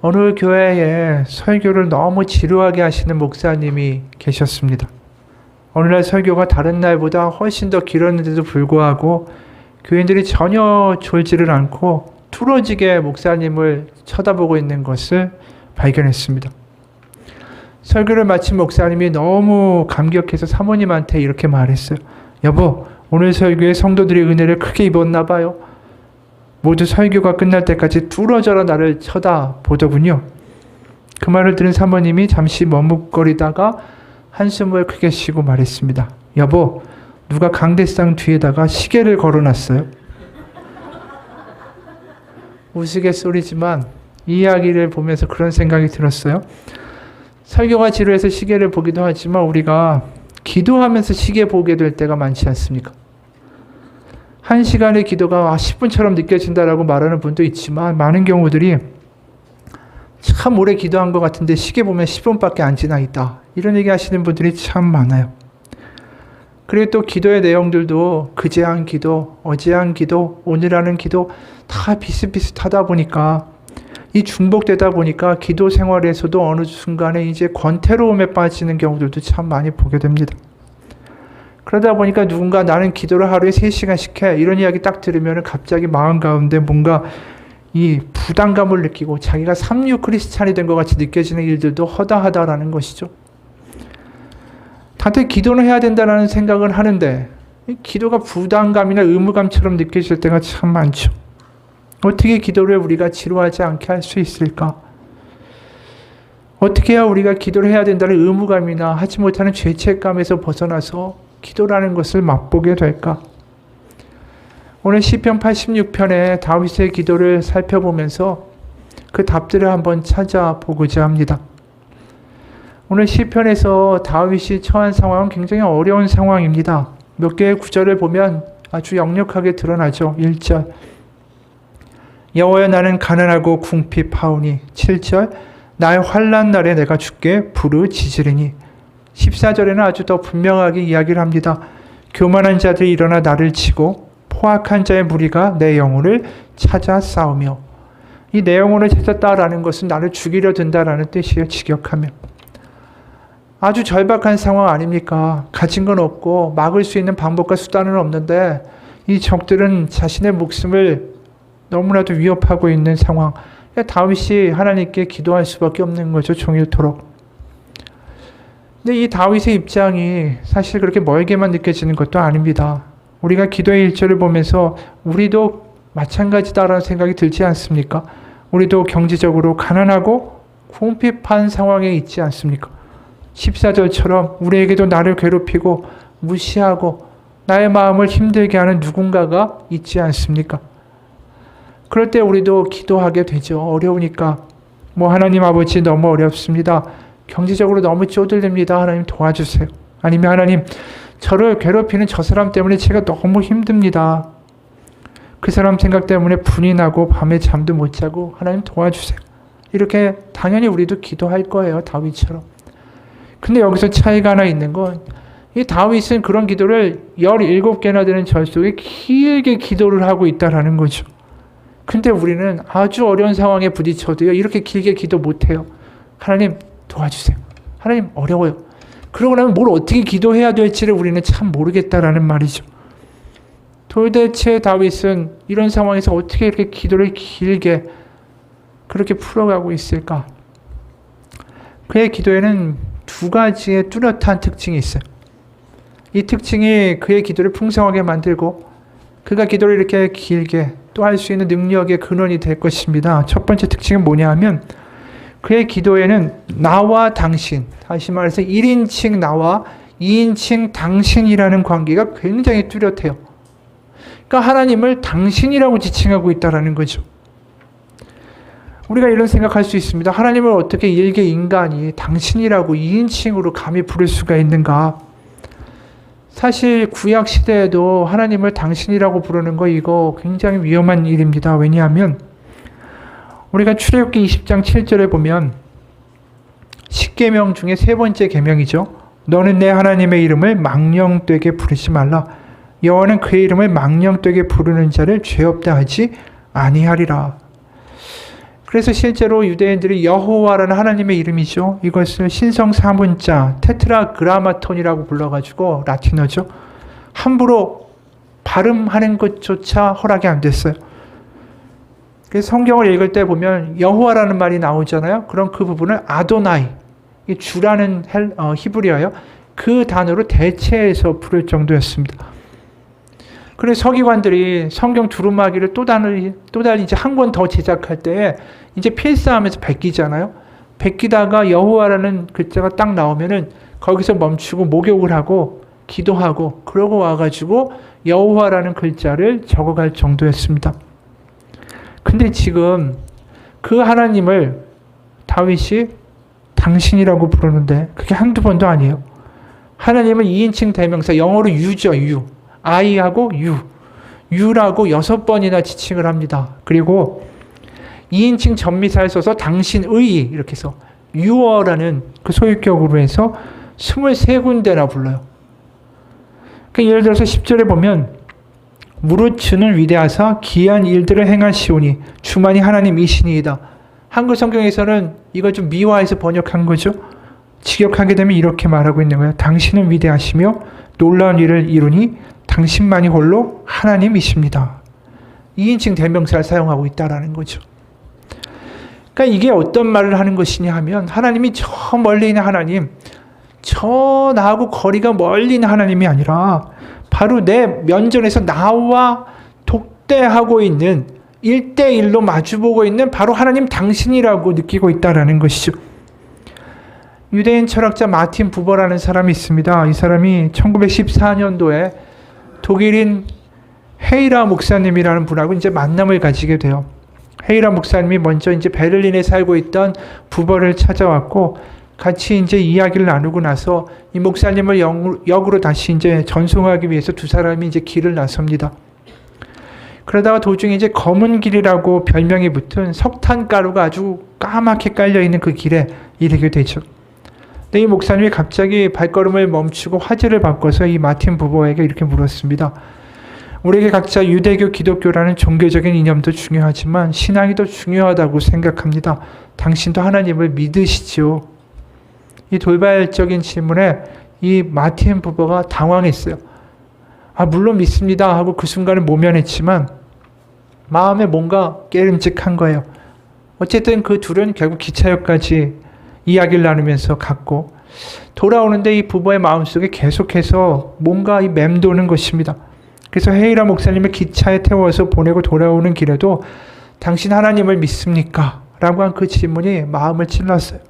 어느 교회에 설교를 너무 지루하게 하시는 목사님이 계셨습니다. 어느 날 설교가 다른 날보다 훨씬 더 길었는데도 불구하고 교인들이 전혀 졸지를 않고 뚫어지게 목사님을 쳐다보고 있는 것을 발견했습니다. 설교를 마친 목사님이 너무 감격해서 사모님한테 이렇게 말했어요. 여보, 오늘 설교에 성도들이 은혜를 크게 입었나 봐요. 모두 설교가 끝날 때까지 뚫어져라 나를 쳐다보더군요. 그 말을 들은 사모님이 잠시 머뭇거리다가 한숨을 크게 쉬고 말했습니다. 여보, 누가 강대상 뒤에다가 시계를 걸어놨어요? 우스갯소리지만 이 이야기를 보면서 그런 생각이 들었어요. 설교가 지루해서 시계를 보기도 하지만 우리가 기도하면서 시계 보게 될 때가 많지 않습니까? 1시간의 기도가 10분처럼 느껴진다라고 말하는 분도 있지만 많은 경우들이 참 오래 기도한 것 같은데 시계 보면 10분밖에 안 지나 있다. 이런 얘기 하시는 분들이 참 많아요. 그리고 또 기도의 내용들도 그제 한 기도, 어제 한 기도, 오늘 하는 기도 다 비슷비슷하다 보니까 이 중복되다 보니까 기도 생활에서도 어느 순간에 이제 권태로움에 빠지는 경우들도 참 많이 보게 됩니다. 그러다 보니까 누군가 나는 기도를 하루에 3시간씩 해. 이런 이야기 딱 들으면 갑자기 마음 가운데 뭔가 이 부담감을 느끼고 자기가 삼류 크리스찬이 된 것 같이 느껴지는 일들도 허다하다라는 것이죠. 다들 기도는 해야 된다는 생각은 하는데 기도가 부담감이나 의무감처럼 느껴질 때가 참 많죠. 어떻게 기도를 우리가 지루하지 않게 할 수 있을까? 어떻게 해야 우리가 기도를 해야 된다는 의무감이나 하지 못하는 죄책감에서 벗어나서 기도라는 것을 맛보게 될까? 오늘 시편 86편의 다윗의 기도를 살펴보면서 그 답들을 한번 찾아보고자 합니다. 오늘 시편에서 다윗이 처한 상황은 굉장히 어려운 상황입니다. 몇 개의 구절을 보면 아주 역력하게 드러나죠. 1절 여호와여 나는 가난하고 궁핍하오니 7절 나의 환난 날에 내가 주께 부르짖으리니 14절에는 아주 더 분명하게 이야기를 합니다. 교만한 자들이 일어나 나를 치고 포악한 자의 무리가 내 영혼을 찾아 싸우며 이 내 영혼을 찾았다라는 것은 나를 죽이려 든다라는 뜻이에요. 직역하면. 아주 절박한 상황 아닙니까? 가진 건 없고 막을 수 있는 방법과 수단은 없는데 이 적들은 자신의 목숨을 너무나도 위협하고 있는 상황. 다윗이 하나님께 기도할 수밖에 없는 거죠. 종일토록. 근데 이 다윗의 입장이 사실 그렇게 멀게만 느껴지는 것도 아닙니다. 우리가 기도의 1절을 보면서 우리도 마찬가지다라는 생각이 들지 않습니까? 우리도 경제적으로 가난하고 궁핍한 상황에 있지 않습니까? 14절처럼 우리에게도 나를 괴롭히고 무시하고 나의 마음을 힘들게 하는 누군가가 있지 않습니까? 그럴 때 우리도 기도하게 되죠. 어려우니까. 하나님 아버지 너무 어렵습니다. 경제적으로 너무 쪼들립니다. 하나님 도와주세요. 아니면 하나님 저를 괴롭히는 저 사람 때문에 제가 너무 힘듭니다. 그 사람 생각 때문에 분이 나고 밤에 잠도 못 자고 하나님 도와주세요. 이렇게 당연히 우리도 기도할 거예요. 다윗처럼. 근데 여기서 차이가 하나 있는 건 이 다윗은 그런 기도를 17개나 되는 절 속에 길게 기도를 하고 있다라는 거죠. 근데 우리는 아주 어려운 상황에 부딪혀도요. 이렇게 길게 기도 못해요. 하나님 도와주세요. 하나님 어려워요. 그러고 나면 뭘 어떻게 기도해야 될지를 우리는 참 모르겠다라는 말이죠. 도대체 다윗은 이런 상황에서 어떻게 이렇게 기도를 길게 그렇게 풀어가고 있을까? 그의 기도에는 2가지의 뚜렷한 특징이 있어요. 이 특징이 그의 기도를 풍성하게 만들고 그가 기도를 이렇게 길게 또 할 수 있는 능력의 근원이 될 것입니다. 첫 번째 특징은 뭐냐 하면 그의 기도에는 나와 당신, 다시 말해서 1인칭 나와 2인칭 당신이라는 관계가 굉장히 뚜렷해요. 그러니까 하나님을 당신이라고 지칭하고 있다는 거죠. 우리가 이런 생각할 수 있습니다. 하나님을 어떻게 일개 인간이 당신이라고 2인칭으로 감히 부를 수가 있는가? 사실 구약 시대에도 하나님을 당신이라고 부르는 거 이거 굉장히 위험한 일입니다. 왜냐하면 우리가 출애굽기 20장 7절에 보면 10계명 중에 3번째 계명이죠. 너는 내 하나님의 이름을 망령되게 부르지 말라. 여호와는 그의 이름을 망령되게 부르는 자를 죄 없다 하지 아니하리라. 그래서 실제로 유대인들이 여호와라는 하나님의 이름이죠. 이것을 신성 사문자 테트라그라마톤이라고 불러가지고 라틴어죠. 함부로 발음하는 것조차 허락이 안 됐어요. 그래서 성경을 읽을 때 보면 여호와라는 말이 나오잖아요. 그럼 그 부분을 아도나이, 주라는 히브리어요. 그 단어로 대체해서 부를 정도였습니다. 그래서 서기관들이 성경 두루마기를 또 달리 이제 한 권 더 제작할 때에 이제 필사하면서 베끼잖아요. 베끼다가 여호와라는 글자가 딱 나오면은 거기서 멈추고 목욕을 하고 기도하고 그러고 와가지고 여호와라는 글자를 적어갈 정도였습니다. 근데 지금 그 하나님을 다윗이 당신이라고 부르는데 그게 한두 번도 아니에요. 하나님은 2인칭 대명사, 영어로 유죠, 유. I하고 유라고 6번이나 지칭을 합니다. 그리고 2인칭 전미사를 써서 당신의 이렇게 해서 유어라는 그 소유격으로 해서 23군데나 불러요. 그러니까 예를 들어서 10절에 보면 무릇 주는 위대하사 기이한 일들을 행하시오니 주만이 하나님이시니이다. 한글 성경에서는 이걸 좀 미화해서 번역한 거죠. 직역하게 되면 이렇게 말하고 있는 거예요. 당신은 위대하시며 놀라운 일을 이루니 당신만이 홀로 하나님이십니다. 2인칭 대명사를 사용하고 있다라는 거죠. 그러니까 이게 어떤 말을 하는 것이냐 하면 하나님이 저 멀리 있는 하나님, 저 나하고 거리가 멀리 있는 하나님이 아니라 바로 내 면전에서 나와 독대하고 있는 1대1로 마주보고 있는 바로 하나님 당신이라고 느끼고 있다라는 것이죠. 유대인 철학자 마틴 부버라는 사람이 있습니다. 이 사람이 1914년도에 독일인 헤이라 목사님이라는 분하고 이제 만남을 가지게 돼요. 헤이라 목사님이 먼저 이제 베를린에 살고 있던 부버를 찾아왔고 같이 이제 이야기를 나누고 나서 이 목사님을 역으로 다시 이제 전송하기 위해서 두 사람이 이제 길을 나섭니다. 그러다가 도중에 이제 검은 길이라고 별명이 붙은 석탄가루가 아주 까맣게 깔려 있는 그 길에 이르게 되죠. 근데 이 목사님이 갑자기 발걸음을 멈추고 화제를 바꿔서 이 마틴 부버에게 이렇게 물었습니다. 우리에게 각자 유대교, 기독교라는 종교적인 이념도 중요하지만 신앙이 더 중요하다고 생각합니다. 당신도 하나님을 믿으시지요? 이 돌발적인 질문에 이 마틴 부버가 당황했어요. 물론 믿습니다 하고 그 순간을 모면했지만 마음에 뭔가 깨름직한 거예요. 어쨌든 그 둘은 결국 기차역까지 이야기를 나누면서 갔고 돌아오는데 이 부부의 마음속에 계속해서 뭔가 맴도는 것입니다. 그래서 헤이라 목사님을 기차에 태워서 보내고 돌아오는 길에도 당신 하나님을 믿습니까? 라고 한 그 질문이 마음을 찔렀어요.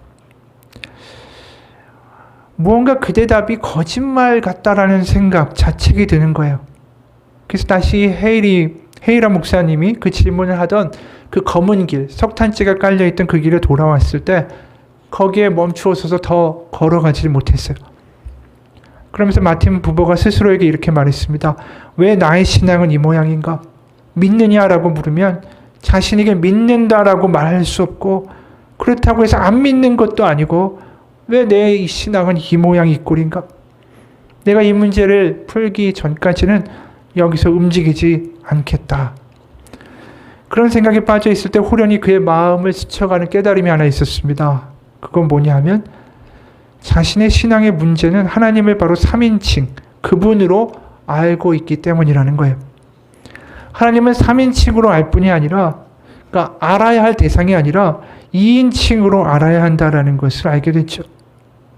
무언가 그 대답이 거짓말 같다라는 생각, 자책이 드는 거예요. 그래서 다시 헤이라 목사님이 그 질문을 하던 그 검은 길, 석탄재가 깔려있던 그 길에 돌아왔을 때 거기에 멈추어서서 더 걸어가지 못했어요. 그러면서 마틴 부버가 스스로에게 이렇게 말했습니다. 왜 나의 신앙은 이 모양인가? 믿느냐라고 물으면 자신에게 믿는다라고 말할 수 없고 그렇다고 해서 안 믿는 것도 아니고 왜 내 이 신앙은 이 모양 이 꼴인가? 내가 이 문제를 풀기 전까지는 여기서 움직이지 않겠다. 그런 생각에 빠져 있을 때 호련히 그의 마음을 스쳐가는 깨달음이 하나 있었습니다. 그건 뭐냐 하면 자신의 신앙의 문제는 하나님을 바로 3인칭, 그분으로 알고 있기 때문이라는 거예요. 하나님은 3인칭으로 알 뿐이 아니라, 그러니까 알아야 할 대상이 아니라 2인칭으로 알아야 한다라는 것을 알게 됐죠.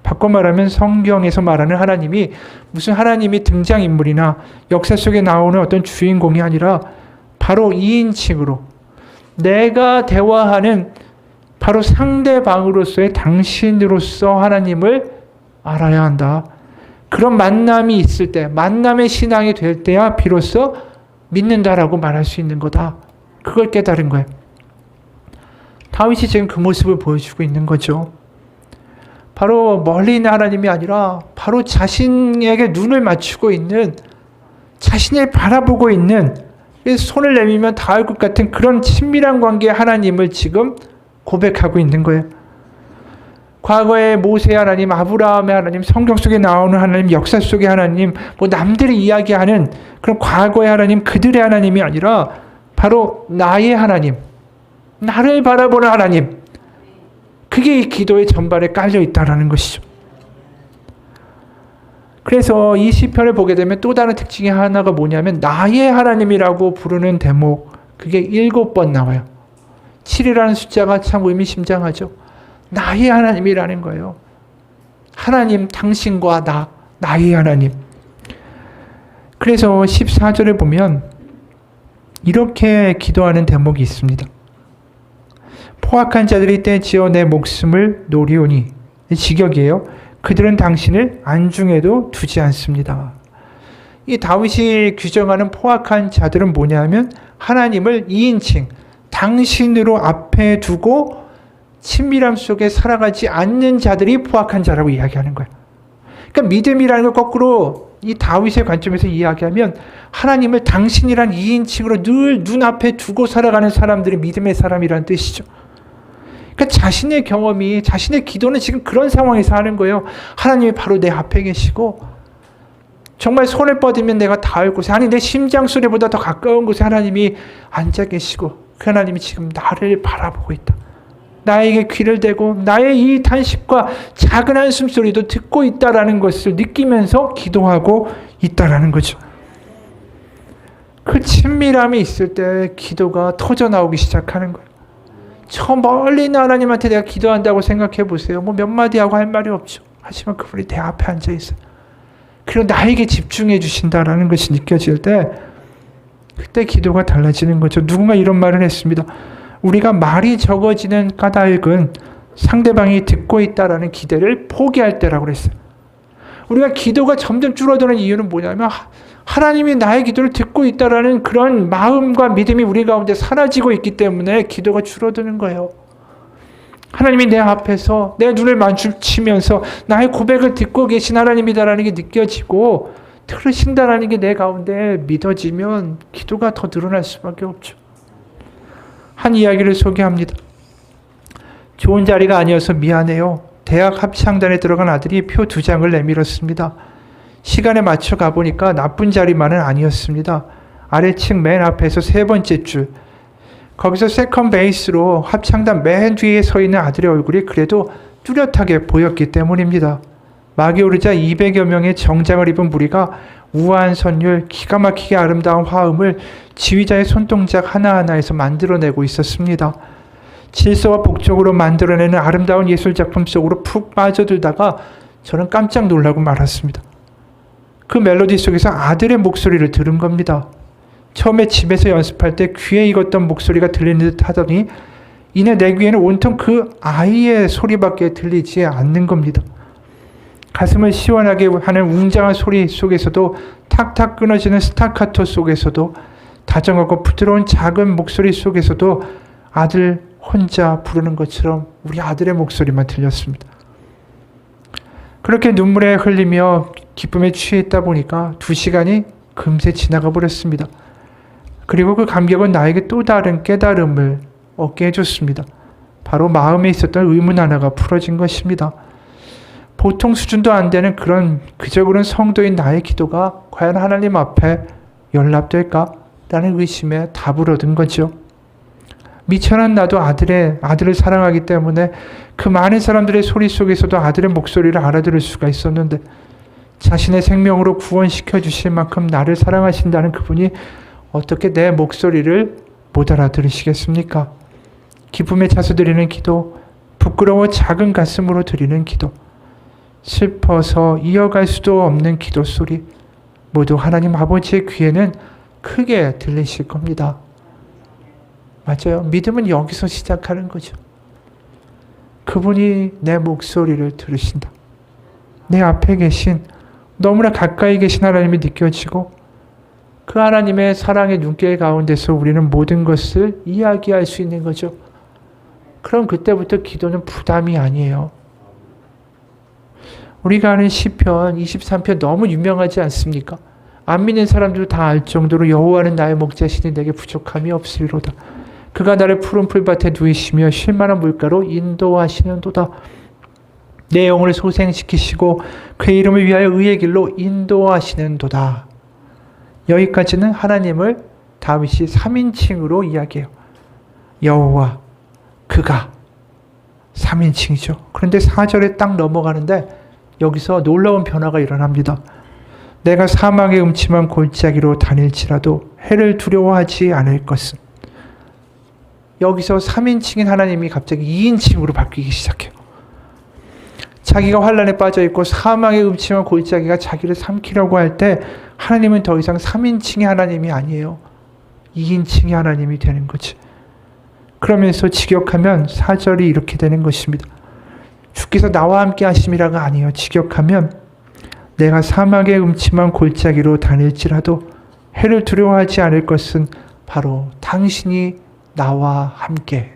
바꿔 말하면 성경에서 말하는 하나님이 무슨 하나님이 등장인물이나 역사 속에 나오는 어떤 주인공이 아니라 바로 2인칭으로 내가 대화하는 바로 상대방으로서의 당신으로서 하나님을 알아야 한다. 그런 만남이 있을 때, 만남의 신앙이 될 때야 비로소 믿는다라고 말할 수 있는 거다. 그걸 깨달은 거예요. 다윗이 지금 그 모습을 보여주고 있는 거죠. 바로 멀리 있는 하나님이 아니라 바로 자신에게 눈을 맞추고 있는, 자신을 바라보고 있는, 손을 내밀면 닿을 것 같은 그런 친밀한 관계의 하나님을 지금 고백하고 있는 거예요. 과거의 모세의 하나님, 아브라함의 하나님, 성경 속에 나오는 하나님, 역사 속의 하나님, 남들이 이야기하는 그런 과거의 하나님, 그들의 하나님이 아니라 바로 나의 하나님, 나를 바라보는 하나님. 그게 이 기도의 전반에 깔려 있다라는 것이죠. 그래서 이 시편을 보게 되면 또 다른 특징이 하나가 뭐냐면 나의 하나님이라고 부르는 대목, 그게 7번 나와요. 7이라는 숫자가 참 의미심장하죠. 나의 하나님이라는 거예요. 하나님, 당신과 나의 하나님. 그래서 14절에 보면 이렇게 기도하는 대목이 있습니다. 포악한 자들이 떼지어 내 목숨을 노리오니, 직역이에요. 그들은 당신을 안중에도 두지 않습니다. 이 다윗이 규정하는 포악한 자들은 뭐냐면 하나님을 2인칭, 당신으로 앞에 두고 친밀함 속에 살아가지 않는 자들이 포악한 자라고 이야기하는 거예요. 그러니까 믿음이라는 걸 거꾸로 이 다윗의 관점에서 이야기하면 하나님을 당신이란 2인칭으로 늘 눈앞에 두고 살아가는 사람들이 믿음의 사람이라는 뜻이죠. 그러니까 자신의 경험이, 자신의 기도는 지금 그런 상황에서 하는 거예요. 하나님이 바로 내 앞에 계시고 정말 손을 뻗으면 내가 닿을 곳에, 아니 내 심장 소리보다 더 가까운 곳에 하나님이 앉아 계시고 그 하나님이 지금 나를 바라보고 있다. 나에게 귀를 대고 나의 이 탄식과 작은 한숨 소리도 듣고 있다라는 것을 느끼면서 기도하고 있다라는 거죠. 그 친밀함이 있을 때 기도가 터져나오기 시작하는 거예요. 저 멀리 있는 하나님한테 내가 기도한다고 생각해 보세요. 뭐 몇 마디 하고 할 말이 없죠. 하지만 그분이 내 앞에 앉아 있어요. 그리고 나에게 집중해 주신다라는 것이 느껴질 때 그때 기도가 달라지는 거죠. 누군가 이런 말을 했습니다. 우리가 말이 적어지는 까닭은 상대방이 듣고 있다라는 기대를 포기할 때라고 그랬어요. 우리가 기도가 점점 줄어드는 이유는 뭐냐면 하나님이 나의 기도를 듣고 있다라는 그런 마음과 믿음이 우리 가운데 사라지고 있기 때문에 기도가 줄어드는 거예요. 하나님이 내 앞에서 내 눈을 마주치면서 나의 고백을 듣고 계신 하나님이다라는 게 느껴지고 들으신다라는 게 내 가운데 믿어지면 기도가 더 늘어날 수밖에 없죠. 한 이야기를 소개합니다. 좋은 자리가 아니어서 미안해요. 대학 합창단에 들어간 아들이 표 2장을 내밀었습니다. 시간에 맞춰 가보니까 나쁜 자리만은 아니었습니다. 아래층 맨 앞에서 3번째 줄. 거기서 세컨 베이스로 합창단 맨 뒤에 서 있는 아들의 얼굴이 그래도 뚜렷하게 보였기 때문입니다. 막이 오르자 200여 명의 정장을 입은 무리가 우아한 선율, 기가 막히게 아름다운 화음을 지휘자의 손동작 하나하나에서 만들어내고 있었습니다. 질서와 복적으로 만들어내는 아름다운 예술작품 속으로 푹 빠져들다가 저는 깜짝 놀라고 말았습니다. 그 멜로디 속에서 아들의 목소리를 들은 겁니다. 처음에 집에서 연습할 때 귀에 익었던 목소리가 들리는 듯 하더니 이내 내 귀에는 온통 그 아이의 소리밖에 들리지 않는 겁니다. 가슴을 시원하게 하는 웅장한 소리 속에서도 탁탁 끊어지는 스타카토 속에서도 다정하고 부드러운 작은 목소리 속에서도 아들 혼자 부르는 것처럼 우리 아들의 목소리만 들렸습니다. 그렇게 눈물에 흘리며 기쁨에 취했다 보니까 2시간이 금세 지나가 버렸습니다. 그리고 그 감격은 나에게 또 다른 깨달음을 얻게 해줬습니다. 바로 마음에 있었던 의문 하나가 풀어진 것입니다. 보통 수준도 안 되는 그저 그런 성도인 나의 기도가 과연 하나님 앞에 연락될까? 라는 의심에 답을 얻은 거죠. 미천한 나도 아들을 사랑하기 때문에 그 많은 사람들의 소리 속에서도 아들의 목소리를 알아들을 수가 있었는데 자신의 생명으로 구원시켜 주실 만큼 나를 사랑하신다는 그분이 어떻게 내 목소리를 못 알아들으시겠습니까? 기쁨에 차서 드리는 기도, 부끄러워 작은 가슴으로 드리는 기도, 슬퍼서 이어갈 수도 없는 기도 소리, 모두 하나님 아버지의 귀에는 크게 들리실 겁니다. 맞아요. 믿음은 여기서 시작하는 거죠. 그분이 내 목소리를 들으신다. 내 앞에 계신, 너무나 가까이 계신 하나님이 느껴지고 그 하나님의 사랑의 눈길 가운데서 우리는 모든 것을 이야기할 수 있는 거죠. 그럼 그때부터 기도는 부담이 아니에요. 우리가 아는 시편 23편 너무 유명하지 않습니까? 안 믿는 사람들 다 알 정도로 여호와는 나의 목자시니 내게 부족함이 없으리로다. 그가 나를 푸른 풀밭에 누이시며 쉴 만한 물가로 인도하시는도다. 내 영혼을 소생시키시고 그의 이름을 위하여 의의 길로 인도하시는도다. 여기까지는 하나님을 다윗이 3인칭으로 이야기해요. 여호와, 그가 3인칭이죠. 그런데 4절에 딱 넘어가는데 여기서 놀라운 변화가 일어납니다. 내가 사망의 음침한 골짜기로 다닐지라도 해를 두려워하지 않을 것은. 여기서 3인칭인 하나님이 갑자기 2인칭으로 바뀌기 시작해요. 자기가 환난에 빠져 있고 사망의 음침한 골짜기가 자기를 삼키려고 할 때 하나님은 더 이상 3인칭의 하나님이 아니에요. 2인칭의 하나님이 되는 거지. 그러면서 직역하면 4절이 이렇게 되는 것입니다. 주께서 나와 함께 하심이라가 아니에요. 직역하면 내가 사막의 음침한 골짜기로 다닐지라도 해를 두려워하지 않을 것은 바로 당신이 나와 함께.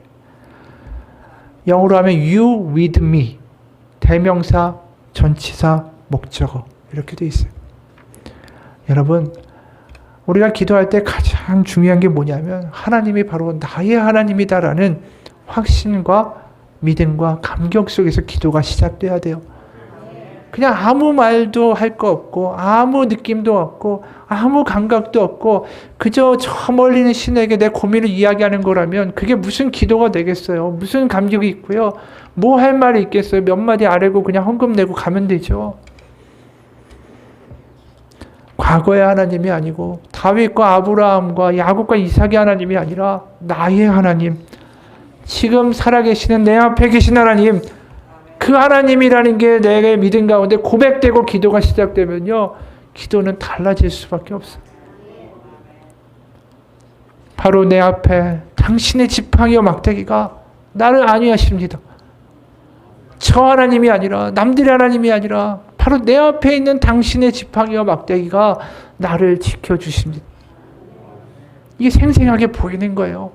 영어로 하면 you with me. 대명사, 전치사, 목적어 이렇게 돼 있어요. 여러분, 우리가 기도할 때 가장 중요한 게 뭐냐면 하나님이 바로 나의 하나님이다라는 확신과 믿음과 감격 속에서 기도가 시작돼야 돼요. 그냥 아무 말도 할 거 없고 아무 느낌도 없고 아무 감각도 없고 그저 저 멀리 있는 신에게 내 고민을 이야기하는 거라면 그게 무슨 기도가 되겠어요? 무슨 감격이 있고요? 뭐 할 말이 있겠어요? 몇 마디 아뢰고 그냥 헌금 내고 가면 되죠. 과거의 하나님이 아니고 다윗과 아브라함과 야곱과 이삭의 하나님이 아니라 나의 하나님, 지금 살아계시는 내 앞에 계신 하나님, 그 하나님이라는 게 내게 믿음 가운데 고백되고 기도가 시작되면요, 기도는 달라질 수밖에 없어요. 바로 내 앞에 당신의 지팡이와 막대기가 나를 안위하십니다. 저 하나님이 아니라 남들의 하나님이 아니라 바로 내 앞에 있는 당신의 지팡이와 막대기가 나를 지켜주십니다. 이게 생생하게 보이는 거예요.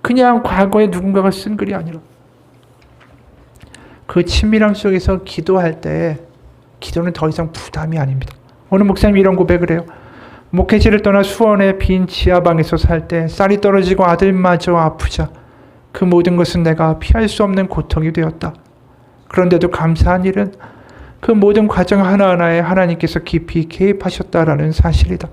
그냥 과거에 누군가가 쓴 글이 아니라 그 친밀함 속에서 기도할 때 기도는 더 이상 부담이 아닙니다. 어느 목사님이 이런 고백을 해요. 목회지를 떠나 수원의 빈 지하방에서 살 때 쌀이 떨어지고 아들마저 아프자 그 모든 것은 내가 피할 수 없는 고통이 되었다. 그런데도 감사한 일은 그 모든 과정 하나하나에 하나님께서 깊이 개입하셨다라는 사실이다.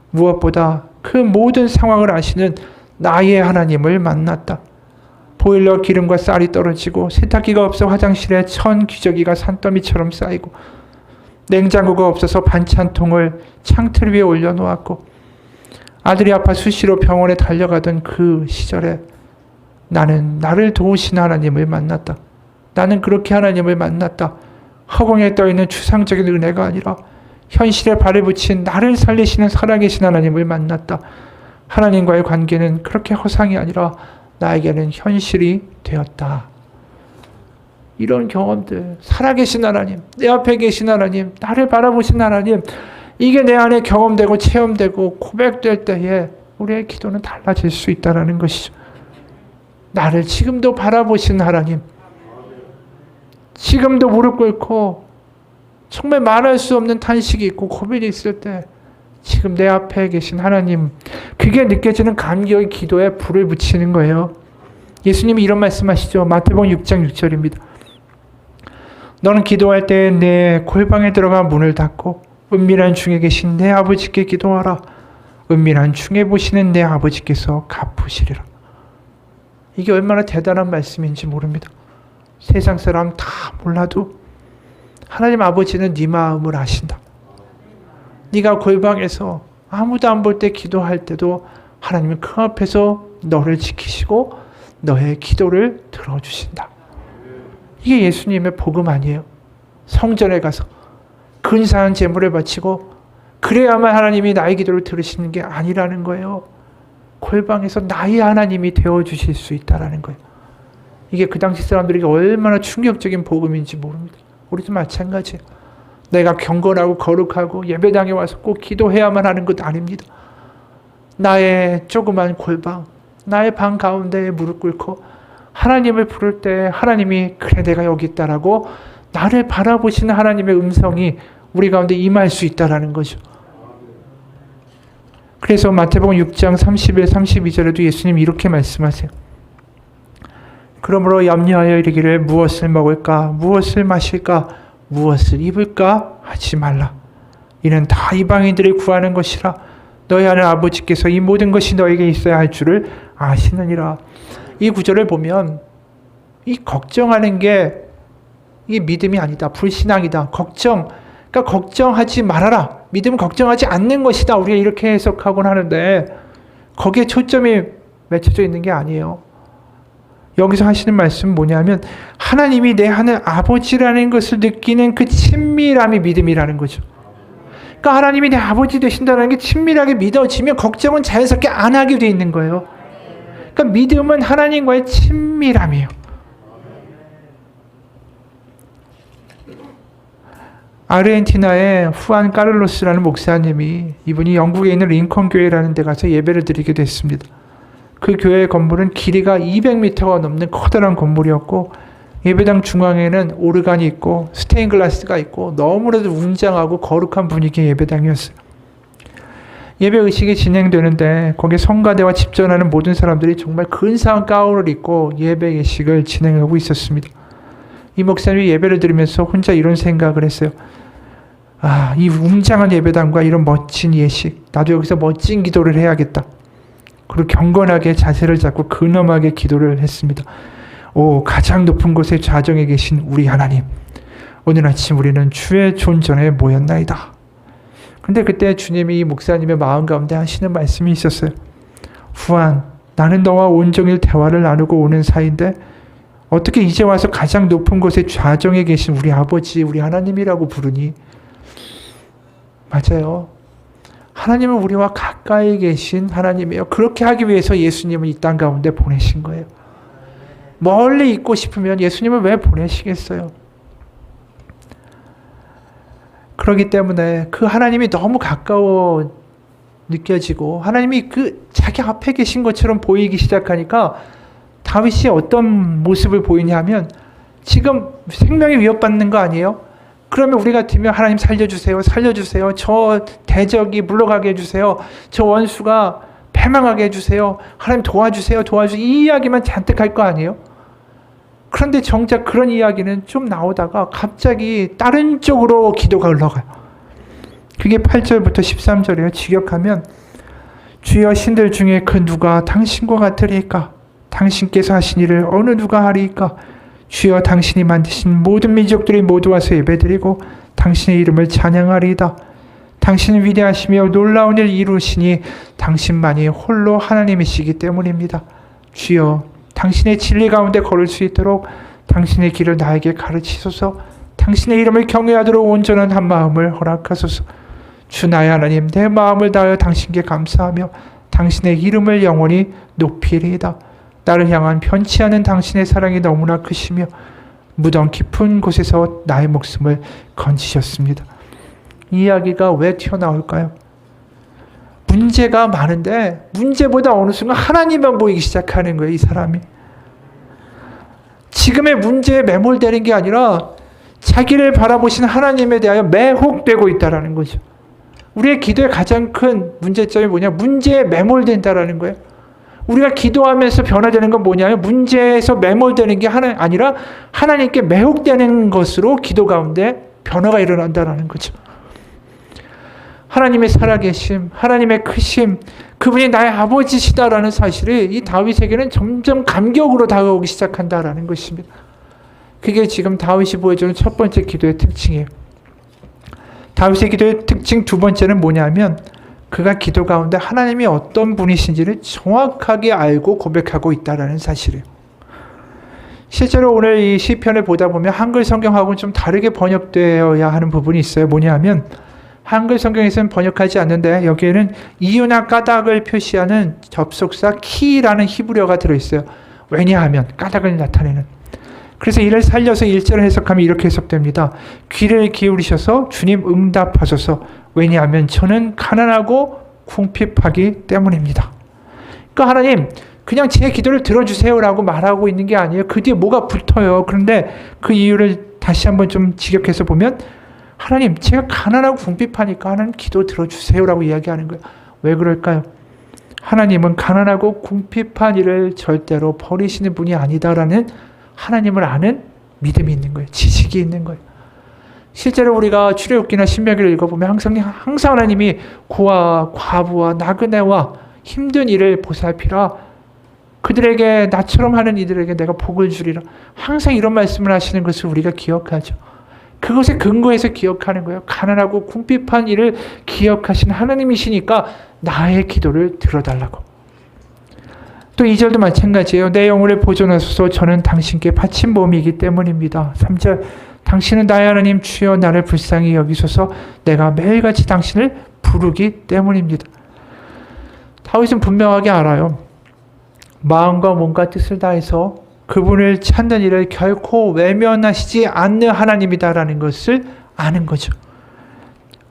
무엇보다 그 모든 상황을 아시는 나의 하나님을 만났다. 보일러 기름과 쌀이 떨어지고 세탁기가 없어 화장실에 천 기저귀가 산더미처럼 쌓이고 냉장고가 없어서 반찬통을 창틀 위에 올려놓았고 아들이 아파 수시로 병원에 달려가던 그 시절에 나는 나를 도우신 하나님을 만났다. 나는 그렇게 하나님을 만났다. 허공에 떠있는 추상적인 은혜가 아니라 현실에 발을 붙인 나를 살리시는 살아계신 하나님을 만났다. 하나님과의 관계는 그렇게 허상이 아니라 나에게는 현실이 되었다. 이런 경험들, 살아계신 하나님, 내 앞에 계신 하나님, 나를 바라보신 하나님, 이게 내 안에 경험되고 체험되고 고백될 때에 우리의 기도는 달라질 수 있다는 것이죠. 나를 지금도 바라보신 하나님, 지금도 무릎 꿇고 정말 말할 수 없는 탄식이 있고 고민이 있을 때 지금 내 앞에 계신 하나님, 그게 느껴지는 감격의 기도에 불을 붙이는 거예요. 예수님이 이런 말씀하시죠. 마태복음 6장 6절입니다. 너는 기도할 때 내 골방에 들어가 문을 닫고 은밀한 중에 계신 내 아버지께 기도하라. 은밀한 중에 보시는 내 아버지께서 갚으시리라. 이게 얼마나 대단한 말씀인지 모릅니다. 세상 사람 다 몰라도 하나님 아버지는 네 마음을 아신다. 네가 골방에서 아무도 안 볼 때 기도할 때도 하나님은 그 앞에서 너를 지키시고 너의 기도를 들어주신다. 이게 예수님의 복음 아니에요. 성전에 가서 근사한 제물을 바치고 그래야만 하나님이 나의 기도를 들으시는 게 아니라는 거예요. 골방에서 나의 하나님이 되어주실 수 있다는 거예요. 이게 그 당시 사람들에게 얼마나 충격적인 복음인지 모릅니다. 우리도 마찬가지예요. 내가 경건하고 거룩하고 예배당에 와서 꼭 기도해야만 하는 것 아닙니다. 나의 조그만 골방, 나의 방 가운데에 무릎 꿇고 하나님을 부를 때 하나님이 그래 내가 여기 있다라고 나를 바라보시는 하나님의 음성이 우리 가운데 임할 수 있다라는 거죠. 그래서 마태복음 6장 31, 32절에도 예수님이 이렇게 말씀하세요. 그러므로 염려하여 이르기를 무엇을 먹을까, 무엇을 마실까, 무엇을 입을까 하지 말라. 이는 다 이방인들이 구하는 것이라. 너희 하늘 아버지께서 이 모든 것이 너에게 있어야 할 줄을 아시느니라. 이 구절을 보면 이 걱정하는 게 이 믿음이 아니다. 불신앙이다. 그러니까 걱정하지 말아라. 믿음은 걱정하지 않는 것이다. 우리가 이렇게 해석하곤 하는데 거기에 초점이 맺혀져 있는 게 아니에요. 여기서 하시는 말씀은 뭐냐면 하나님이 내 하늘 아버지라는 것을 느끼는 그 친밀함이 믿음이라는 거죠. 그러니까 하나님이 내 아버지 되신다는 게 친밀하게 믿어지면 걱정은 자연스럽게 안 하게 돼 있는 거예요. 그러니까 믿음은 하나님과의 친밀함이에요. 아르헨티나의 후안 까를로스라는 목사님이 이분이 영국에 있는 링컨 교회라는 데 가서 예배를 드리게 됐습니다. 그 교회의 건물은 길이가 200m가 넘는 커다란 건물이었고 예배당 중앙에는 오르간이 있고 스테인글라스가 있고 너무나도 웅장하고 거룩한 분위기의 예배당이었어요. 예배 의식이 진행되는데 거기에 성가대와 집전하는 모든 사람들이 정말 근사한 가운을 입고 예배 의식을 진행하고 있었습니다. 이 목사님이 예배를 드리면서 혼자 이런 생각을 했어요. 이 웅장한 예배당과 이런 멋진 예식, 나도 여기서 멋진 기도를 해야겠다. 그리고 경건하게 자세를 잡고 근엄하게 기도를 했습니다. 가장 높은 곳에 좌정에 계신 우리 하나님, 오늘 아침 우리는 주의 존전에 모였나이다. 근데 그때 주님이 이 목사님의 마음 가운데 하시는 말씀이 있었어요. 후안, 나는 너와 온종일 대화를 나누고 오는 사이인데 어떻게 이제 와서 가장 높은 곳에 좌정에 계신 우리 아버지, 우리 하나님이라고 부르니? 맞아요. 하나님은 우리와 가까이 계신 하나님이에요. 그렇게 하기 위해서 예수님을 이 땅 가운데 보내신 거예요. 멀리 있고 싶으면 예수님을 왜 보내시겠어요? 그렇기 때문에 그 하나님이 너무 가까워 느껴지고 하나님이 그 자기 앞에 계신 것처럼 보이기 시작하니까 다윗이 어떤 모습을 보이냐면 지금 생명이 위협받는 거 아니에요? 그러면 우리 같으면 하나님 살려주세요. 살려주세요. 저 대적이 물러가게 해주세요. 저 원수가 패망하게 해주세요. 하나님 도와주세요. 도와주세요. 이 이야기만 잔뜩 할 거 아니에요? 그런데 정작 그런 이야기는 좀 나오다가 갑자기 다른 쪽으로 기도가 흘러가요. 그게 8절부터 13절이에요. 직역하면 주여 신들 중에 그 누가 당신과 같으리까? 당신께서 하신 일을 어느 누가 하리까? 주여 당신이 만드신 모든 민족들이 모두 와서 예배드리고 당신의 이름을 찬양하리이다. 당신은 위대하시며 놀라운 일 이루시니 당신만이 홀로 하나님이시기 때문입니다. 주여 당신의 진리 가운데 걸을 수 있도록 당신의 길을 나에게 가르치소서. 당신의 이름을 경외하도록 온전한 한 마음을 허락하소서. 주 나의 하나님, 내 마음을 다하여 당신께 감사하며 당신의 이름을 영원히 높이리이다. 나를 향한 편치 않은 당신의 사랑이 너무나 크시며 무덤 깊은 곳에서 나의 목숨을 건지셨습니다. 이 이야기가 왜 튀어나올까요? 문제가 많은데 문제보다 어느 순간 하나님만 보이기 시작하는 거예요. 이 사람이. 지금의 문제에 매몰되는 게 아니라 자기를 바라보신 하나님에 대하여 매혹되고 있다는 거죠. 우리의 기도의 가장 큰 문제점이 뭐냐? 문제에 매몰된다는 거예요. 우리가 기도하면서 변화되는 건 뭐냐면 문제에서 매몰되는 게 아니라 하나님께 매혹되는 것으로 기도 가운데 변화가 일어난다는 거죠. 하나님의 살아계심, 하나님의 크심, 그분이 나의 아버지시다라는 사실이 이 다윗에게는 점점 감격으로 다가오기 시작한다라는 것입니다. 그게 지금 다윗이 보여주는 첫 번째 기도의 특징이에요. 다윗의 기도의 특징 두 번째는 뭐냐면 그가 기도 가운데 하나님이 어떤 분이신지를 정확하게 알고 고백하고 있다는 사실이에요. 실제로 오늘 이 시편을 보다 보면 한글 성경하고는 좀 다르게 번역되어야 하는 부분이 있어요. 뭐냐면 한글 성경에서는 번역하지 않는데 여기에는 이유나 까닭을 표시하는 접속사 키라는 히브리어가 들어있어요. 왜냐하면 까닭을 나타내는. 그래서 이를 살려서 1절을 해석하면 이렇게 해석됩니다. 귀를 기울이셔서 주님 응답하소서. 왜냐하면 저는 가난하고 궁핍하기 때문입니다. 그러니까 하나님 그냥 제 기도를 들어주세요라고 말하고 있는 게 아니에요. 그 뒤에 뭐가 붙어요. 그런데 그 이유를 다시 한번 좀 직역해서 보면 하나님 제가 가난하고 궁핍하니까 하나님 기도 들어주세요라고 이야기하는 거예요. 왜 그럴까요? 하나님은 가난하고 궁핍한 이를 절대로 버리시는 분이 아니다라는 하나님을 아는 믿음이 있는 거예요. 지식이 있는 거예요. 실제로 우리가 출애굽기나 신명기를 읽어보면 항상 하나님이 고아와 과부와 나그네와 힘든 이를 보살피라 그들에게 나처럼 하는 이들에게 내가 복을 주리라. 항상 이런 말씀을 하시는 것을 우리가 기억하죠. 그것에 근거해서 기억하는 거예요. 가난하고 궁핍한 이를 기억하신 하나님이시니까 나의 기도를 들어달라고. 또 2절도 마찬가지예요. 내 영혼을 보존하소서. 저는 당신께 바친 몸이기 때문입니다. 3절 당신은 나의 하나님 주여 나를 불쌍히 여기소서. 내가 매일같이 당신을 부르기 때문입니다. 다윗은 분명하게 알아요. 마음과 몸과 뜻을 다해서 그분을 찾는 일을 결코 외면하시지 않는 하나님이다라는 것을 아는 거죠.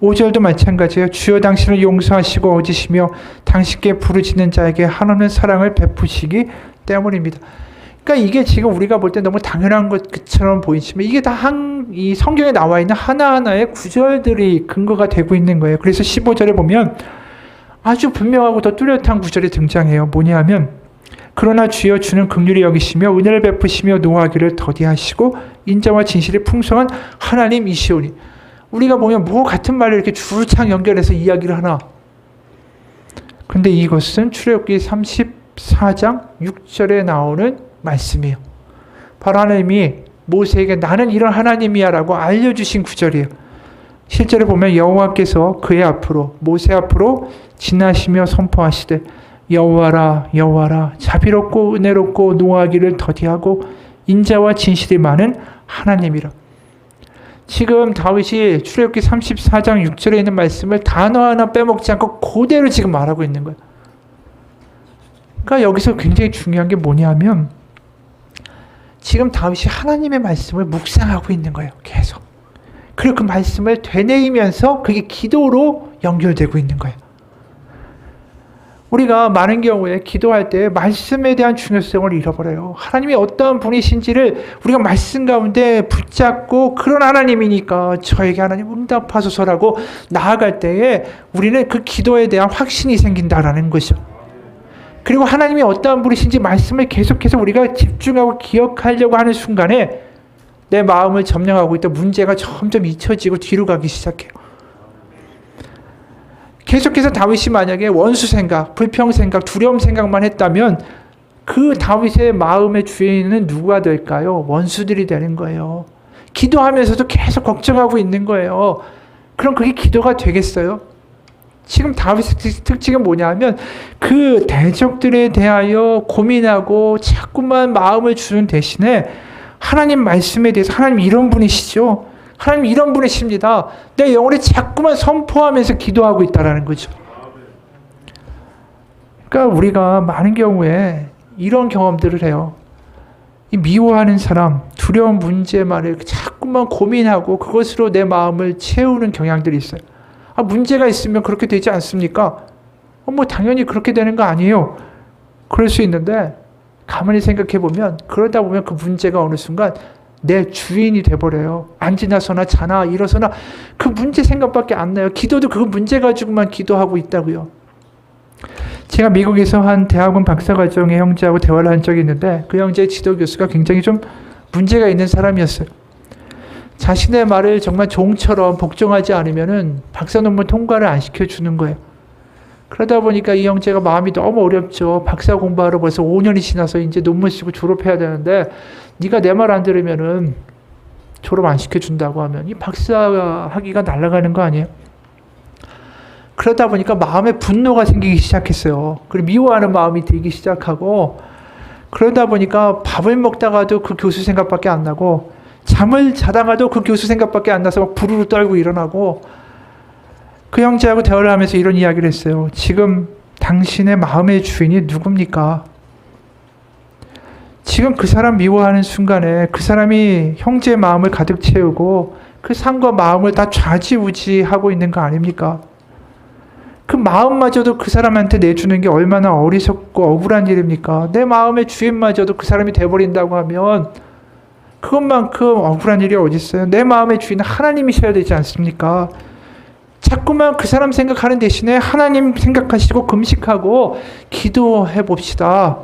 5절도 마찬가지예요. 주여 당신을 용서하시고 얻으시며 당신께 부르짖는 자에게 한없는 사랑을 베푸시기 때문입니다. 그러니까 이게 지금 우리가 볼 때 너무 당연한 것처럼 보이지만 이게 다 이 성경에 나와 있는 하나하나의 구절들이 근거가 되고 있는 거예요. 그래서 15절에 보면 아주 분명하고 더 뚜렷한 구절이 등장해요. 뭐냐면 그러나 주여 주는 긍휼히 여기시며 은혜를 베푸시며 노하기를 더디하시고 인자와 진실이 풍성한 하나님이시오니. 우리가 보면 뭐 같은 말을 이렇게 줄창 연결해서 이야기를 하나. 근데 이것은 출애굽기 34장 6절에 나오는 말씀이에요. 바로 하나님이 모세에게 나는 이런 하나님이야 라고 알려주신 구절이에요. 실제로 보면 여호와께서 그의 앞으로 모세 앞으로 지나시며 선포하시되 여호와라 여호와라 자비롭고 은혜롭고 노하기를 더디하고 인자와 진실이 많은 하나님이라. 지금 다윗이 출애굽기 34장 6절에 있는 말씀을 단어 하나 빼먹지 않고 그대로 지금 말하고 있는 거예요. 그러니까 여기서 굉장히 중요한 게 뭐냐면 지금 다윗이 하나님의 말씀을 묵상하고 있는 거예요. 계속. 그리고 그 말씀을 되뇌이면서 그게 기도로 연결되고 있는 거예요. 우리가 많은 경우에 기도할 때 말씀에 대한 중요성을 잃어버려요. 하나님이 어떠한 분이신지를 우리가 말씀 가운데 붙잡고 그런 하나님이니까 저에게 하나님 응답하소서라고 나아갈 때에 우리는 그 기도에 대한 확신이 생긴다라는 것이죠. 그리고 하나님이 어떠한 분이신지 말씀을 계속해서 우리가 집중하고 기억하려고 하는 순간에 내 마음을 점령하고 있던 문제가 점점 잊혀지고 뒤로 가기 시작해요. 계속해서 다윗이 만약에 원수 생각, 불평 생각, 두려움 생각만 했다면 그 다윗의 마음의 주인은 누가 될까요? 원수들이 되는 거예요. 기도하면서도 계속 걱정하고 있는 거예요. 그럼 그게 기도가 되겠어요? 지금 다윗의 특징은 뭐냐면 그 대적들에 대하여 고민하고 자꾸만 마음을 주는 대신에 하나님 말씀에 대해서 하나님 이런 분이시죠. 하나님 이런 분이십니다. 내 영혼에 자꾸만 선포하면서 기도하고 있다는 거죠. 그러니까 우리가 많은 경우에 이런 경험들을 해요. 이 미워하는 사람, 두려운 문제만을 자꾸만 고민하고 그것으로 내 마음을 채우는 경향들이 있어요. 아, 문제가 있으면 그렇게 되지 않습니까? 뭐 당연히 그렇게 되는 거 아니에요. 그럴 수 있는데 가만히 생각해 보면 그러다 보면 그 문제가 어느 순간 내 주인이 돼버려요. 앉으나 서나 자나 일어서나 그 문제 생각밖에 안 나요. 기도도 그 문제 가지고만 기도하고 있다고요. 제가 미국에서 한 대학원 박사과정의 형제하고 대화를 한 적이 있는데 그 형제의 지도 교수가 굉장히 좀 문제가 있는 사람이었어요. 자신의 말을 정말 종처럼 복종하지 않으면은 박사 논문 통과를 안 시켜주는 거예요. 그러다 보니까 이 형제가 마음이 너무 어렵죠. 박사 공부하러 벌써 5년이 지나서 이제 논문 쓰고 졸업해야 되는데 네가 내 말 안 들으면은 졸업 안 시켜준다고 하면 이 박사 학위가 날아가는 거 아니에요? 그러다 보니까 마음에 분노가 생기기 시작했어요. 그리고 미워하는 마음이 들기 시작하고 그러다 보니까 밥을 먹다가도 그 교수 생각밖에 안 나고 잠을 자다가도 그 교수 생각밖에 안 나서 막 부르르 떨고 일어나고 그 형제하고 대화를 하면서 이런 이야기를 했어요. 지금 당신의 마음의 주인이 누굽니까? 지금 그 사람 미워하는 순간에 그 사람이 형제의 마음을 가득 채우고 그 삶과 마음을 다 좌지우지하고 있는 거 아닙니까? 그 마음마저도 그 사람한테 내주는 게 얼마나 어리석고 억울한 일입니까? 내 마음의 주인마저도 그 사람이 돼버린다고 하면 그것만큼 억울한 일이 어디 있어요? 내 마음의 주인은 하나님이셔야 되지 않습니까? 자꾸만 그 사람 생각하는 대신에 하나님 생각하시고 금식하고 기도해 봅시다.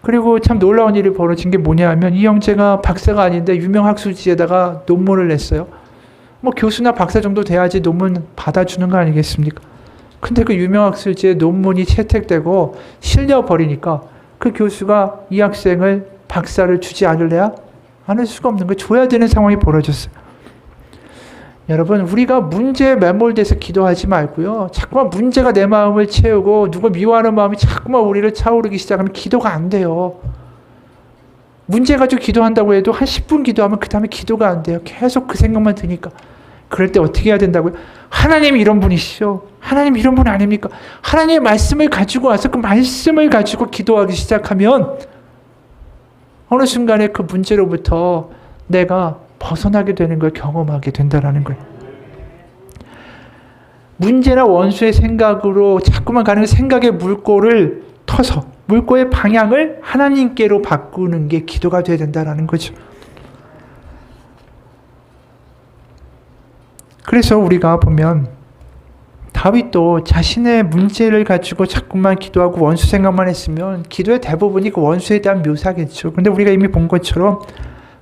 그리고 참 놀라운 일이 벌어진 게 뭐냐면 이 형제가 박사가 아닌데 유명 학술지에다가 논문을 냈어요. 뭐 교수나 박사 정도 돼야지 논문 받아주는 거 아니겠습니까? 근데 그 유명학술지에 논문이 채택되고 실려버리니까 그 교수가 이 학생을 박사를 주지 않을래야? 않을 수가 없는 거예요. 줘야 되는 상황이 벌어졌어요. 여러분, 우리가 문제에 매몰돼서 기도하지 말고요. 자꾸만 문제가 내 마음을 채우고 누가 미워하는 마음이 자꾸만 우리를 차오르기 시작하면 기도가 안 돼요. 문제 가지고 기도한다고 해도 한 10분 기도하면 그 다음에 기도가 안 돼요. 계속 그 생각만 드니까. 그럴 때 어떻게 해야 된다고요? 하나님이 이런 분이시죠. 하나님 이런 분 아닙니까? 하나님의 말씀을 가지고 와서 그 말씀을 가지고 기도하기 시작하면 어느 순간에 그 문제로부터 내가 벗어나게 되는 걸 경험하게 된다는 거예요. 문제나 원수의 생각으로 자꾸만 가는 생각의 물꼬를 터서 물꼬의 방향을 하나님께로 바꾸는 게 기도가 되어야 된다는 거죠. 그래서 우리가 보면 다윗도 자신의 문제를 가지고 자꾸만 기도하고 원수 생각만 했으면 기도의 대부분이 그 원수에 대한 묘사겠죠. 그런데 우리가 이미 본 것처럼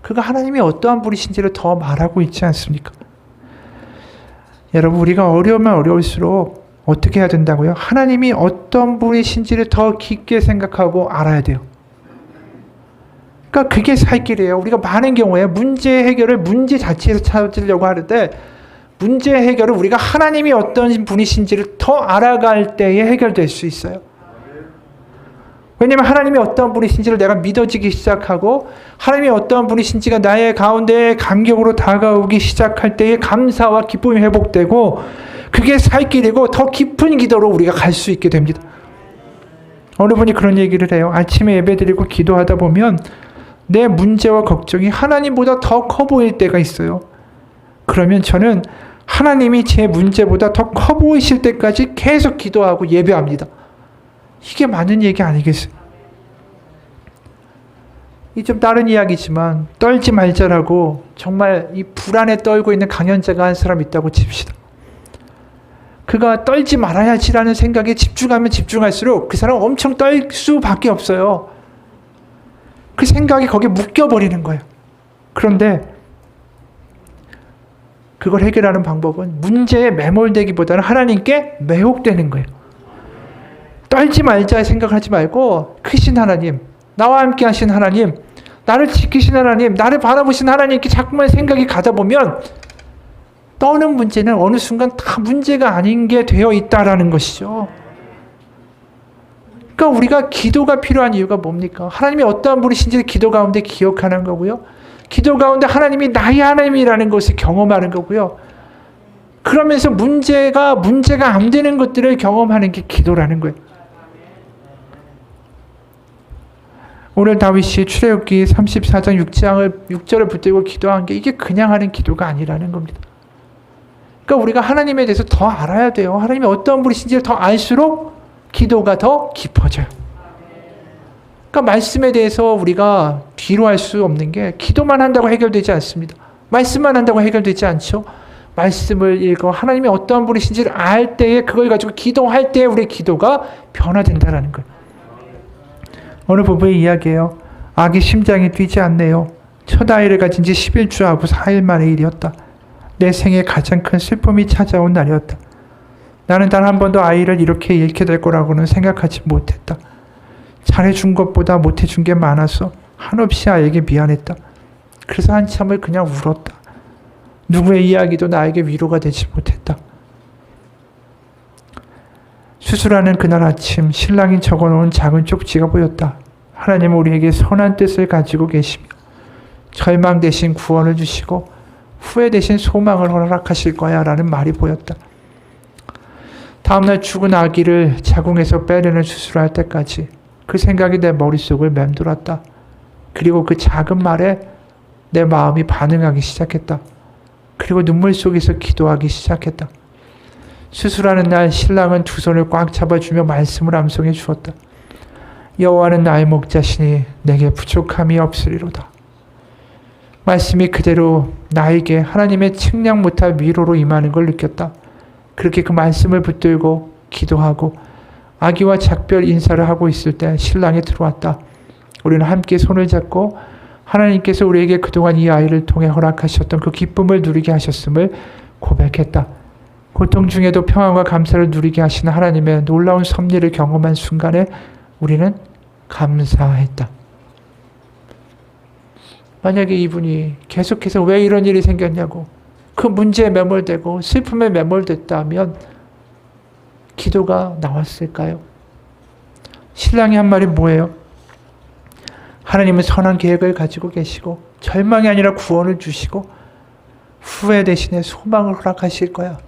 그가 하나님이 어떠한 분이신지를 더 말하고 있지 않습니까? 여러분, 우리가 어려우면 어려울수록 어떻게 해야 된다고요? 하나님이 어떤 분이신지를 더 깊게 생각하고 알아야 돼요. 그러니까 그게 살 길이에요. 우리가 많은 경우에 문제 해결을 문제 자체에서 찾으려고 하는데 문제 해결을 우리가 하나님이 어떤 분이신지를 더 알아갈 때에 해결될 수 있어요. 왜냐하면 하나님이 어떤 분이신지를 내가 믿어지기 시작하고 하나님이 어떤 분이신지가 나의 가운데 감격으로 다가오기 시작할 때에 감사와 기쁨이 회복되고 그게 살 길이고 더 깊은 기도로 우리가 갈 수 있게 됩니다. 어느 분이 그런 얘기를 해요. 아침에 예배드리고 기도하다 보면 내 문제와 걱정이 하나님보다 더 커 보일 때가 있어요. 그러면 저는 하나님이 제 문제보다 더 커 보이실 때까지 계속 기도하고 예배합니다. 이게 맞는 얘기 아니겠어요? 이 좀 다른 이야기지만 떨지 말자라고 정말 이 불안에 떨고 있는 강연자가 한 사람 있다고 칩시다. 그가 떨지 말아야지라는 생각에 집중하면 집중할수록 그 사람은 엄청 떨 수밖에 없어요. 그 생각이 거기에 묶여버리는 거예요. 그런데 그걸 해결하는 방법은 문제에 매몰되기보다는 하나님께 매혹되는 거예요. 떨지 말자 생각하지 말고 크신 하나님, 나와 함께 하신 하나님, 나를 지키신 하나님, 나를 바라보신 하나님께 자꾸만 생각이 가다 보면 떠는 문제는 어느 순간 다 문제가 아닌 게 되어 있다라는 것이죠. 그러니까 우리가 기도가 필요한 이유가 뭡니까? 하나님이 어떠한 분이신지를 기도 가운데 기억하는 거고요. 기도 가운데 하나님이 나의 하나님이라는 것을 경험하는 거고요. 그러면서 문제가 안 되는 것들을 경험하는 게 기도라는 거예요. 오늘 다윗이 출애굽기 34장 6절을 붙들고 기도한 게 이게 그냥 하는 기도가 아니라는 겁니다. 그러니까 우리가 하나님에 대해서 더 알아야 돼요. 하나님이 어떤 분이신지를 더 알수록 기도가 더 깊어져요. 그러니까 말씀에 대해서 우리가 뒤로 할 수 없는 게 기도만 한다고 해결되지 않습니다. 말씀만 한다고 해결되지 않죠. 말씀을 읽어 하나님이 어떠한 분이신지를 알 때에 그걸 가지고 기도할 때에 우리의 기도가 변화된다는 거예요. 오늘 부부의 이야기예요. 아기 심장이 뛰지 않네요. 첫 아이를 가진 지 11주하고 4일 만의 일이었다. 내 생에 가장 큰 슬픔이 찾아온 날이었다. 나는 단 한 번도 아이를 이렇게 잃게 될 거라고는 생각하지 못했다. 잘해준 것보다 못해준 게 많아서 한없이 아이에게 미안했다. 그래서 한참을 그냥 울었다. 누구의 이야기도 나에게 위로가 되지 못했다. 수술하는 그날 아침 신랑이 적어놓은 작은 쪽지가 보였다. 하나님은 우리에게 선한 뜻을 가지고 계시며 절망 대신 구원을 주시고 후회 대신 소망을 허락하실 거야 라는 말이 보였다. 다음날 죽은 아기를 자궁에서 빼내는 수술을 할 때까지 그 생각이 내 머릿속을 맴돌았다. 그리고 그 작은 말에 내 마음이 반응하기 시작했다. 그리고 눈물 속에서 기도하기 시작했다. 수술하는 날 신랑은 두 손을 꽉 잡아주며 말씀을 암송해 주었다. 여호와는 나의 목자시니 내게 부족함이 없으리로다. 말씀이 그대로 나에게 하나님의 측량 못할 위로로 임하는 걸 느꼈다. 그렇게 그 말씀을 붙들고 기도하고 아기와 작별 인사를 하고 있을 때 신랑이 들어왔다. 우리는 함께 손을 잡고 하나님께서 우리에게 그동안 이 아이를 통해 허락하셨던 그 기쁨을 누리게 하셨음을 고백했다. 고통 중에도 평안과 감사를 누리게 하시는 하나님의 놀라운 섭리를 경험한 순간에 우리는 감사했다. 만약에 이분이 계속해서 왜 이런 일이 생겼냐고 그 문제에 매몰되고 슬픔에 매몰됐다면 기도가 나왔을까요? 신랑이 한 말이 뭐예요? 하나님은 선한 계획을 가지고 계시고 절망이 아니라 구원을 주시고 후회 대신에 소망을 허락하실 거야.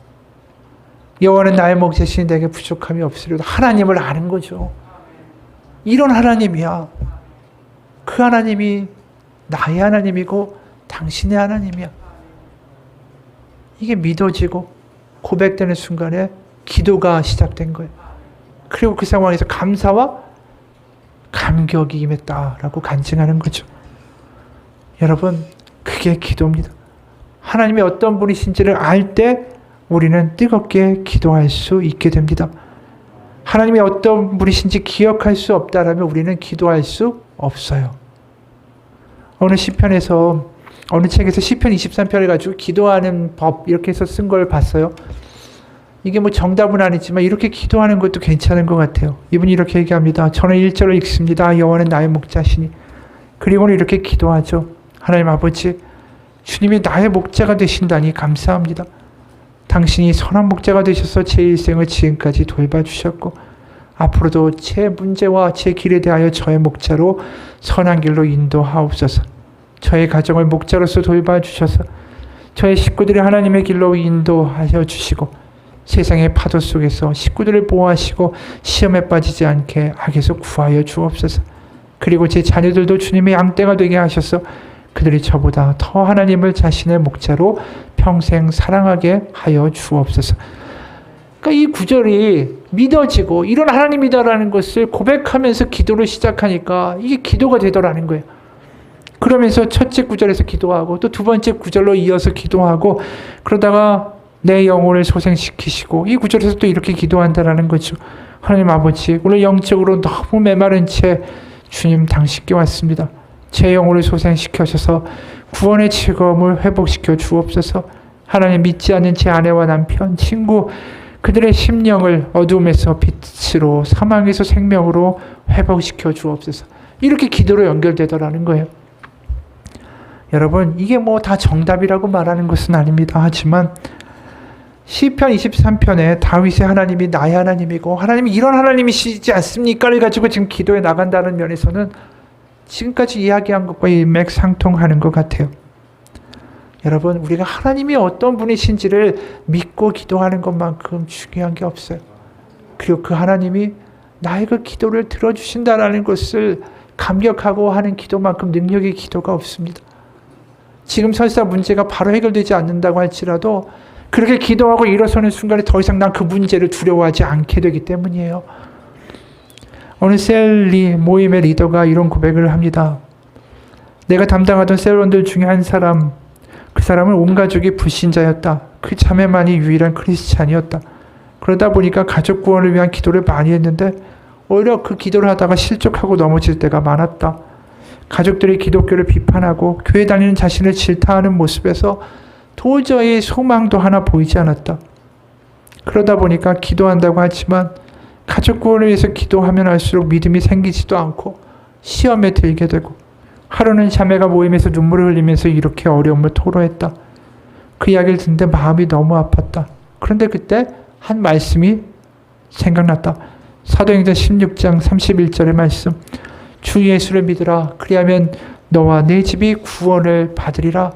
여호와는 나의 목자시니 내게 부족함이 없으리로다. 하나님을 아는 거죠. 이런 하나님이야. 그 하나님이 나의 하나님이고 당신의 하나님이야. 이게 믿어지고 고백되는 순간에 기도가 시작된 거예요. 그리고 그 상황에서 감사와 감격이 임했다라고 간증하는 거죠. 여러분, 그게 기도입니다. 하나님이 어떤 분이신지를 알 때 우리는 뜨겁게 기도할 수 있게 됩니다. 하나님이 어떤 분이신지 기억할 수 없다라면 우리는 기도할 수 없어요. 어느 시편에서 어느 책에서 시편 23편을 가지고 기도하는 법 이렇게 해서 쓴 걸 봤어요. 이게 뭐 정답은 아니지만 이렇게 기도하는 것도 괜찮은 것 같아요. 이분이 이렇게 얘기합니다. 저는 1절을 읽습니다. 여호와는 나의 목자시니. 그리고는 이렇게 기도하죠. 하나님 아버지, 주님이 나의 목자가 되신다니 감사합니다. 당신이 선한 목자가 되셔서 제 일생을 지금까지 돌봐주셨고 앞으로도 제 문제와 제 길에 대하여 저의 목자로 선한 길로 인도하옵소서. 저의 가정을 목자로서 돌봐주셔서 저의 식구들이 하나님의 길로 인도하여 주시고 세상의 파도 속에서 식구들을 보호하시고 시험에 빠지지 않게 악에서 구하여 주옵소서. 그리고 제 자녀들도 주님의 양떼가 되게 하셔서 그들이 저보다 더 하나님을 자신의 목자로 평생 사랑하게 하여 주옵소서. 그러니까 이 구절이 믿어지고 이런 하나님이다라는 것을 고백하면서 기도를 시작하니까 이게 기도가 되더라는 거예요. 그러면서 첫째 구절에서 기도하고 또 두 번째 구절로 이어서 기도하고 그러다가 내 영혼을 소생시키시고 이 구절에서 또 이렇게 기도한다라는 거죠. 하나님 아버지, 오늘 영적으로 너무 메마른 채 주님 당신께 왔습니다. 제 영혼을 소생시켜셔서 구원의 즐거움을 회복시켜 주옵소서. 하나님, 믿지 않는 제 아내와 남편, 친구, 그들의 심령을 어둠에서 빛으로, 사망에서 생명으로 회복시켜 주옵소서. 이렇게 기도로 연결되더라는 거예요. 여러분, 이게 뭐 다 정답이라고 말하는 것은 아닙니다. 하지만 시편 23편에 다윗의 하나님이 나의 하나님이고 하나님이 이런 하나님이시지 않습니까를 가지고 지금 기도에 나간다는 면에서는 지금까지 이야기한 것과 일맥상통하는 것 같아요. 여러분, 우리가 하나님이 어떤 분이신지를 믿고 기도하는 것만큼 중요한 게 없어요. 그리고 그 하나님이 나의 그 기도를 들어주신다라는 것을 감격하고 하는 기도만큼 능력의 기도가 없습니다. 지금 설사 문제가 바로 해결되지 않는다고 할지라도 그렇게 기도하고 일어서는 순간에 더 이상 난 그 문제를 두려워하지 않게 되기 때문이에요. 어느 셀 모임의 리더가 이런 고백을 합니다. 내가 담당하던 셀원들 중에 한 사람, 그 사람은 온 가족이 불신자였다. 그 자매만이 유일한 크리스찬이었다. 그러다 보니까 가족 구원을 위한 기도를 많이 했는데 오히려 그 기도를 하다가 실족하고 넘어질 때가 많았다. 가족들이 기독교를 비판하고 교회 다니는 자신을 질타하는 모습에서 도저히 소망도 하나 보이지 않았다. 그러다 보니까 기도한다고 하지만 가족 구원을 위해서 기도하면 할수록 믿음이 생기지도 않고 시험에 들게 되고 하루는 자매가 모임에서 눈물을 흘리면서 이렇게 어려움을 토로했다. 그 이야기를 듣는데 마음이 너무 아팠다. 그런데 그때 한 말씀이 생각났다. 사도행전 16장 31절의 말씀. 주 예수를 믿으라. 그리하면 너와 내 집이 구원을 받으리라.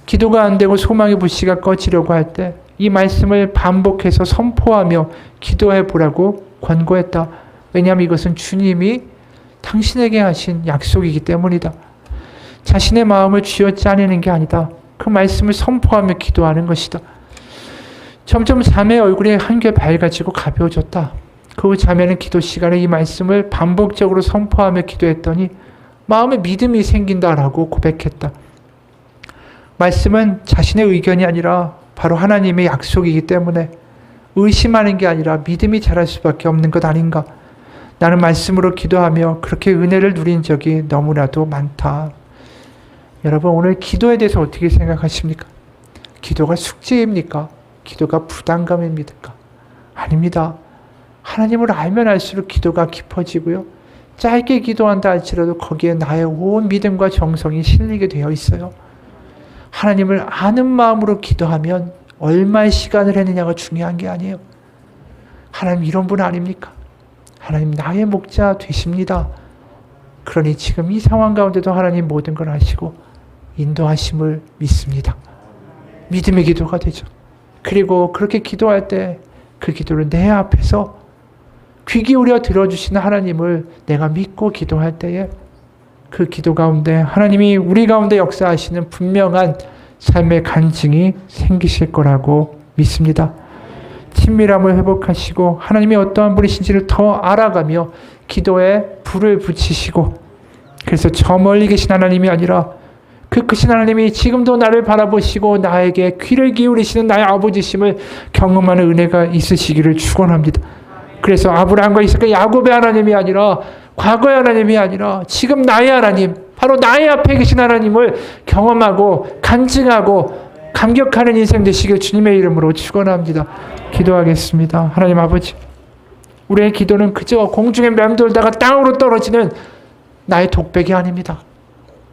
기도가 안 되고 소망의 불씨가 꺼지려고 할 때 이 말씀을 반복해서 선포하며 기도해 보라고 권고했다. 왜냐하면 이것은 주님이 당신에게 하신 약속이기 때문이다. 자신의 마음을 쥐어 짜내는 게 아니다. 그 말씀을 선포하며 기도하는 것이다. 점점 자매의 얼굴이 한결 밝아지고 가벼워졌다. 그 자매는 기도 시간에 이 말씀을 반복적으로 선포하며 기도했더니 마음에 믿음이 생긴다라고 고백했다. 말씀은 자신의 의견이 아니라 바로 하나님의 약속이기 때문에 의심하는 게 아니라 믿음이 자랄 수밖에 없는 것 아닌가. 나는 말씀으로 기도하며 그렇게 은혜를 누린 적이 너무나도 많다. 여러분, 오늘 기도에 대해서 어떻게 생각하십니까? 기도가 숙제입니까? 기도가 부담감입니까? 아닙니다. 하나님을 알면 알수록 기도가 깊어지고요. 짧게 기도한다 할지라도 거기에 나의 온 믿음과 정성이 실리게 되어 있어요. 하나님을 아는 마음으로 기도하면 얼마의 시간을 했느냐가 중요한 게 아니에요. 하나님 이런 분 아닙니까? 하나님 나의 목자 되십니다. 그러니 지금 이 상황 가운데도 하나님 모든 걸 아시고 인도하심을 믿습니다. 믿음의 기도가 되죠. 그리고 그렇게 기도할 때 그 기도를 내 앞에서 귀 기울여 들어주시는 하나님을 내가 믿고 기도할 때에 그 기도 가운데 하나님이 우리 가운데 역사하시는 분명한 삶의 간증이 생기실 거라고 믿습니다. 친밀함을 회복하시고 하나님이 어떠한 분이신지를 더 알아가며 기도에 불을 붙이시고, 그래서 저 멀리 계신 하나님이 아니라 그 크신 하나님이 지금도 나를 바라보시고 나에게 귀를 기울이시는 나의 아버지심을 경험하는 은혜가 있으시기를 축원합니다. 그래서 아브라함과 이삭과 야곱의 하나님이 아니라 과거의 하나님이 아니라 지금 나의 하나님, 바로 나의 앞에 계신 하나님을 경험하고 간증하고 감격하는 인생 되시길 주님의 이름으로 축원합니다. 기도하겠습니다. 하나님 아버지, 우리의 기도는 그저 공중에 맴돌다가 땅으로 떨어지는 나의 독백이 아닙니다.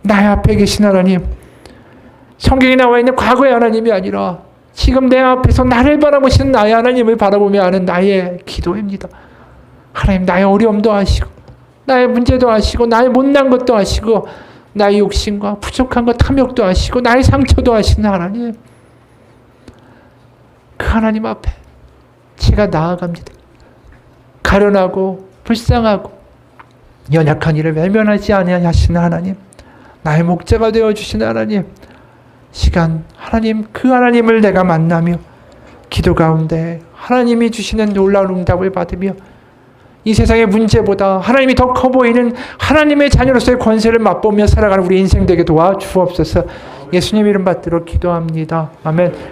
나의 앞에 계신 하나님, 성경에 나와 있는 과거의 하나님이 아니라 지금 내 앞에서 나를 바라보시는 나의 하나님을 바라보며 하는 나의 기도입니다. 하나님, 나의 어려움도 아시고 나의 문제도 아시고 나의 못난 것도 아시고 나의 욕심과 부족한 것 탐욕도 아시고 나의 상처도 아시는 하나님, 그 하나님 앞에 제가 나아갑니다. 가련하고 불쌍하고 연약한 이를 외면하지 아니하시는 하나님, 나의 목자가 되어주시는 하나님, 시간 하나님, 그 하나님을 내가 만나며 기도 가운데 하나님이 주시는 놀라운 응답을 받으며 이 세상의 문제보다 하나님이 더 커 보이는 하나님의 자녀로서의 권세를 맛보며 살아가는 우리 인생 되게 도와주옵소서. 예수님 이름 받들어 기도합니다. 아멘.